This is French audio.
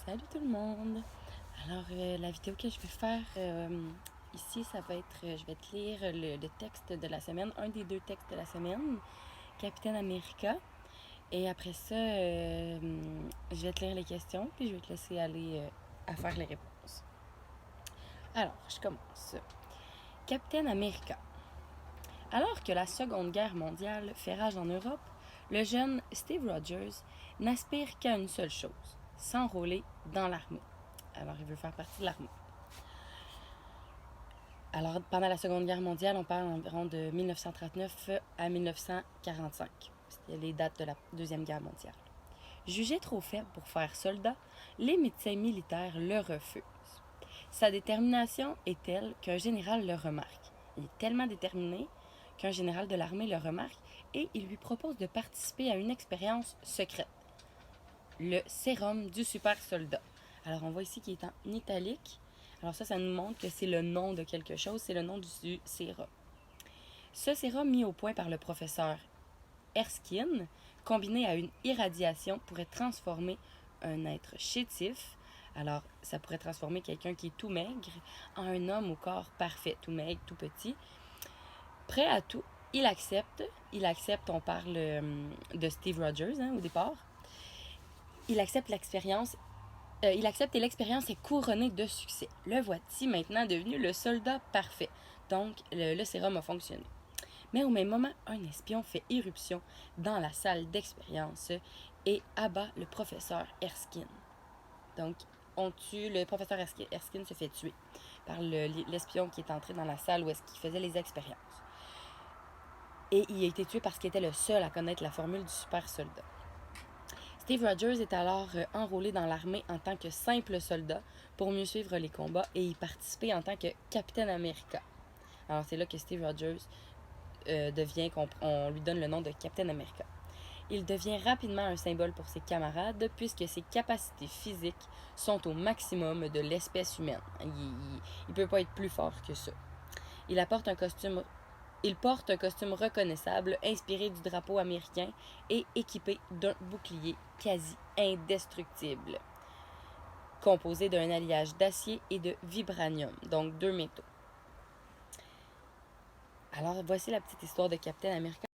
Salut tout le monde! Alors, la vidéo que je vais faire ici, ça va être, je vais te lire le texte de la semaine, un des deux textes de la semaine, Capitaine America. Et après ça, je vais te lire les questions, puis je vais te laisser aller à faire les réponses. Alors, je commence. Capitaine America. Alors que la Seconde Guerre mondiale fait rage en Europe, le jeune Steve Rogers n'aspire qu'à une seule chose, s'enrôler dans l'armée. Alors, il veut faire partie de l'armée. Alors, pendant la Seconde Guerre mondiale, on parle environ de 1939 à 1945. C'était les dates de la Deuxième Guerre mondiale. Jugé trop faible pour faire soldat, les médecins militaires le refusent. Sa détermination est telle qu'un général le remarque. Il est tellement déterminé qu'un général de l'armée le remarque et il lui propose de participer à une expérience secrète, le sérum du super soldat. Alors on voit ici qu'il est en italique. Alors ça nous montre que c'est le nom de quelque chose, c'est le nom du sérum. Ce sérum mis au point par le professeur Erskine, combiné à une irradiation, pourrait transformer un être chétif. Alors, ça pourrait transformer quelqu'un qui est tout maigre en un homme au corps parfait, tout maigre, tout petit. Prêt à tout, il accepte. Il accepte, on parle de Steve Rogers au départ. Il accepte l'expérience. Il accepte et l'expérience est couronnée de succès. Le voici maintenant devenu le soldat parfait. Donc, le sérum a fonctionné. Mais au même moment, un espion fait irruption dans la salle d'expérience et abat le professeur Erskine. Donc, on tue le professeur Erskine. Erskine se fait tuer par l'espion qui est entré dans la salle où est-ce qu'il faisait les expériences. Et il a été tué parce qu'il était le seul à connaître la formule du super soldat. Steve Rogers est alors enrôlé dans l'armée en tant que simple soldat pour mieux suivre les combats et y participer en tant que Capitaine America. Alors c'est là que Steve Rogers on lui donne le nom de Captain America. Il devient rapidement un symbole pour ses camarades puisque ses capacités physiques sont au maximum de l'espèce humaine. Il peut pas être plus fort que ça. Il porte un costume reconnaissable inspiré du drapeau américain et équipé d'un bouclier quasi indestructible, composé d'un alliage d'acier et de vibranium, donc deux métaux. Alors voici la petite histoire de Captain America.